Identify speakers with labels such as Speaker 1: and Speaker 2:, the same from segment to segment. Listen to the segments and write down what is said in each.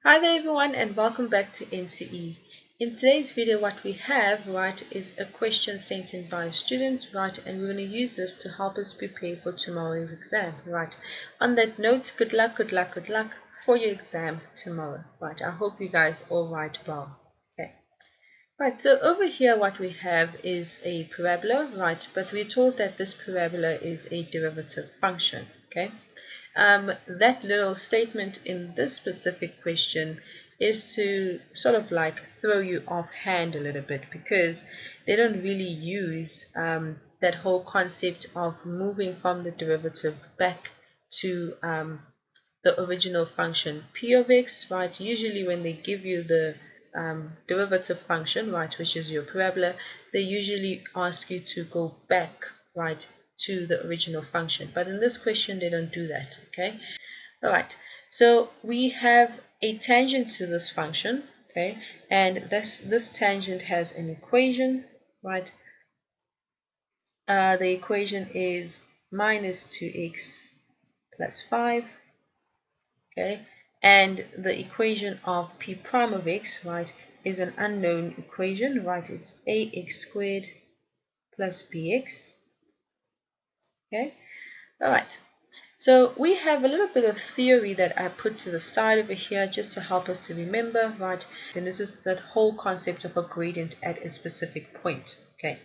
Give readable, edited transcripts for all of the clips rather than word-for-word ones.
Speaker 1: Hi there everyone and welcome back to NTE. In today's video what we have is a question sent in by a student and we're going to use this to help us prepare for tomorrow's exam On that note, good luck for your exam tomorrow I hope you guys all write well. Okay. So over here what we have is a parabola, but we're told that this parabola is a derivative function, okay? That little statement in this specific question is to sort of like throw you off hand a little bit because they don't really use that whole concept of moving from the derivative back to the original function p of x, Usually when they give you the derivative function, which is your parabola, they usually ask you to go back, to the original function. But in this question, they don't do that, okay? All right, so we have a tangent to this function, okay? And this tangent has an equation, the equation is minus 2x plus 5, okay? And the equation of p prime of x, is an unknown equation, It's ax squared plus bx, okay? All right. So we have a little bit of theory that I put to the side over here just to help us to remember, And this is that whole concept of a gradient at a specific point, okay?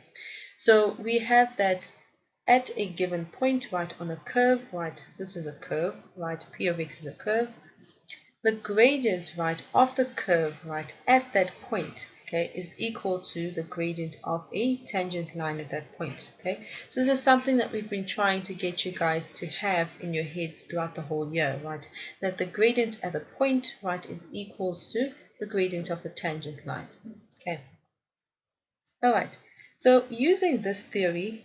Speaker 1: So we have that at a given point, on a curve, This is a curve, P of x is a curve. The gradient, of the curve, at that point, okay, is equal to the gradient of a tangent line at that point, okay? So this is something that we've been trying to get you guys to have in your heads throughout the whole year, That the gradient at the point, is equals to the gradient of the tangent line, okay? All right, so using this theory,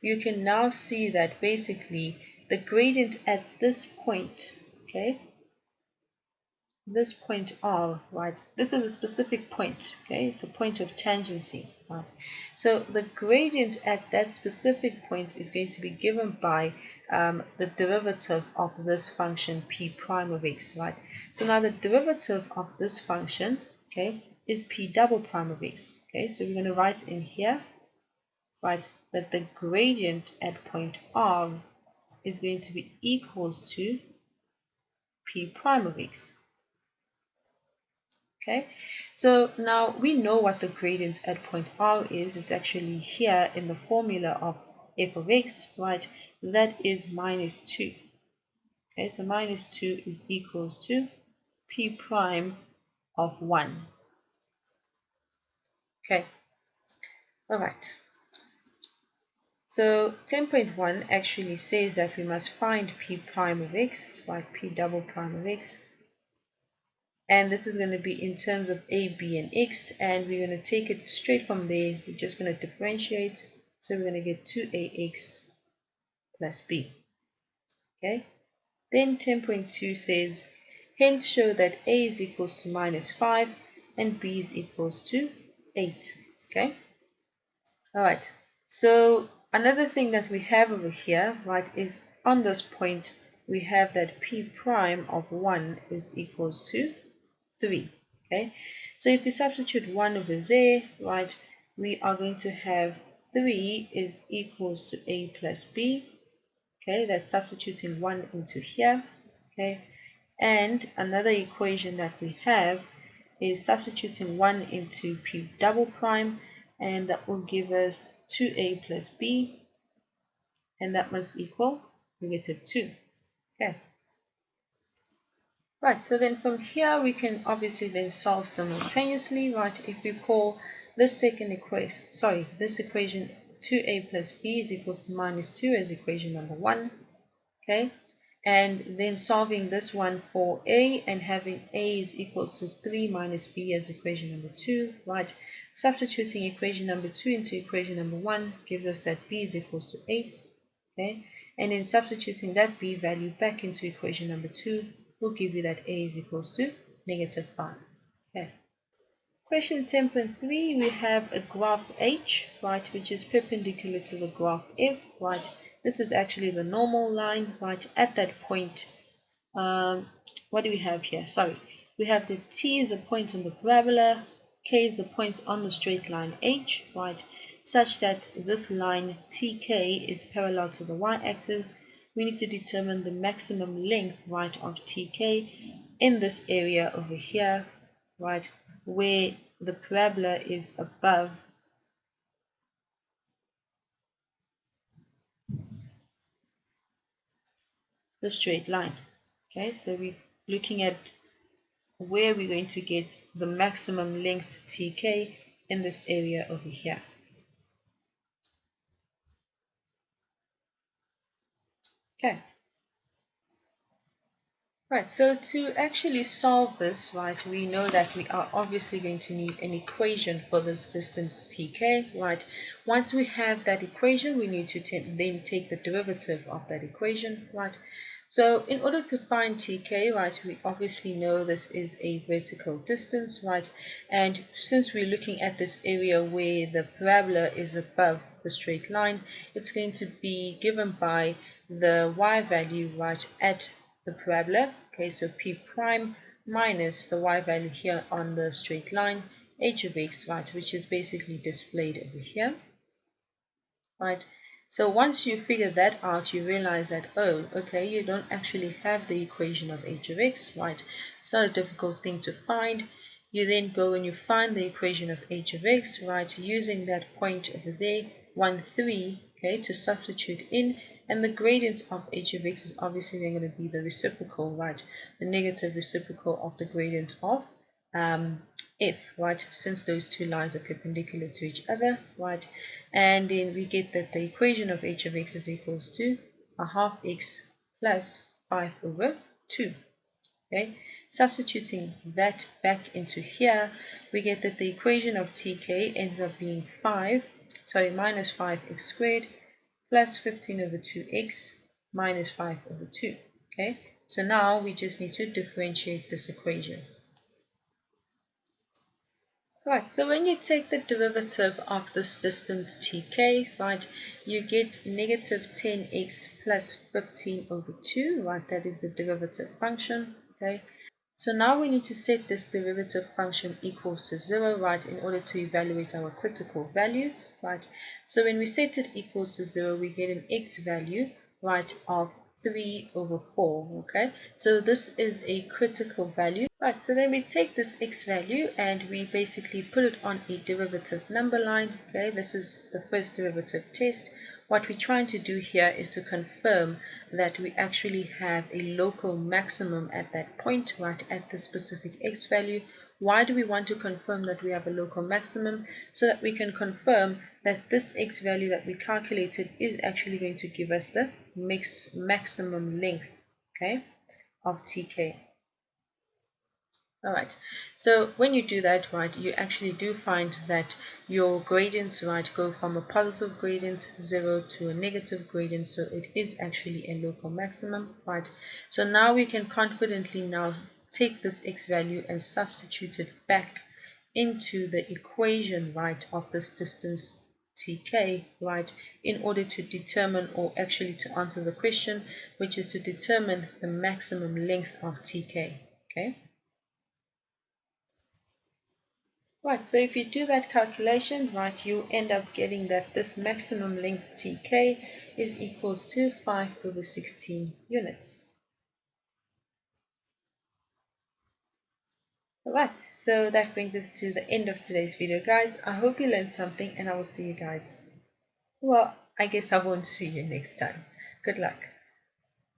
Speaker 1: you can now see that basically the gradient at this point, okay, this point R, this is a specific point, okay, it's a point of tangency, so the gradient at that specific point is going to be given by the derivative of this function p prime of x, so now the derivative of this function, okay, is p double prime of x, okay, so we're going to write in here, that the gradient at point R is going to be equals to p prime of x. Okay, so now we know what the gradient at point R is. It's actually here in the formula of f of x, That is minus 2. Okay, so minus 2 is equals to p prime of 1. Okay, all right. So 10.1 actually says that we must find p prime of x, p double prime of x. And this is going to be in terms of a, b, and x, and we're going to take it straight from there. We're just going to differentiate, so we're going to get 2ax plus b, okay? Then 10.2 says, hence show that a is equals to minus 5 and b is equals to 8, okay? All right, so another thing that we have over here, is on this point, we have that p prime of 1 is equals to 3, okay? So if we substitute 1 over there, we are going to have 3 is equals to a plus b, okay? That's substituting 1 into here, okay? And another equation that we have is substituting 1 into p double prime, and that will give us 2a plus b, and that must equal negative 2, okay? So then from here we can obviously then solve simultaneously, If we call this second equation, this equation 2a plus b is equals to minus 2 as equation number 1, okay? And then solving this one for a and having a is equals to 3 minus b as equation number 2, Substituting equation number 2 into equation number 1 gives us that b is equals to 8, okay? And then substituting that b value back into equation number 2 will give you that a is equals to negative 5. Okay. Question 10.3, we have a graph H, which is perpendicular to the graph F, This is actually the normal line, At that point, what do we have here? Sorry, We have the T is a point on the parabola, K is the point on the straight line H, right, such that this line TK is parallel to the y-axis. We need to determine the maximum length, right, of TK in this area over here, right, where the parabola is above the straight line. Okay, so we're looking at where we're going to get the maximum length TK in this area over here. Okay. Right, so to actually solve this, right, we know that we are obviously going to need an equation for this distance tk, right? Once we have that equation, we need to then take the derivative of that equation, right? So in order to find tk, right, we obviously know this is a vertical distance, right? And since we're looking at this area where the parabola is above the straight line, it's going to be given by the y value, right, at the parabola. Okay, so p prime minus the y value here on the straight line, h of x, right, which is basically displayed over here, right? So once you figure that out, you realize that, oh, okay, you don't actually have the equation of h of x, right? It's not a difficult thing to find. You then go and you find the equation of h of x, right, using that point over there, 1, 3, okay, to substitute in, and the gradient of h of x is obviously then going to be the reciprocal, right, the negative reciprocal of the gradient of f, right, since those two lines are perpendicular to each other, right, and then we get that the equation of h of x is equals to a half x plus 5 over 2. Okay, substituting that back into here, we get that the equation of tk ends up being minus 5x squared plus 15 over 2x minus 5 over 2. Okay, so now we just need to differentiate this equation. Right, so when you take the derivative of this distance tk, right, you get negative 10x plus 15 over 2, right, that is the derivative function, okay. So now we need to set this derivative function equals to 0, right, in order to evaluate our critical values, right. So when we set it equals to 0, we get an x value, right, of 3 over 4, okay. So this is a critical value. Right, so then we take this x value and we basically put it on a derivative number line. Okay, this is the first derivative test. What we're trying to do here is to confirm that we actually have a local maximum at that point, right, at the specific x value. Why do we want to confirm that we have a local maximum? So that we can confirm that this x value that we calculated is actually going to give us the maximum length, okay, of tk. Alright, so when you do that, right, you actually do find that your gradients, right, go from a positive gradient 0 to a negative gradient, so it is actually a local maximum, right? So now we can confidently now take this x value and substitute it back into the equation, right, of this distance tk, right, in order to determine, or actually to answer the question, which is to determine the maximum length of tk, okay? Right, so if you do that calculation, right, you end up getting that this maximum length tk is equals to 5 over 16 units. Alright, so that brings us to the end of today's video, guys. I hope you learned something and I will see you guys. Well, I guess I won't see you next time. Good luck.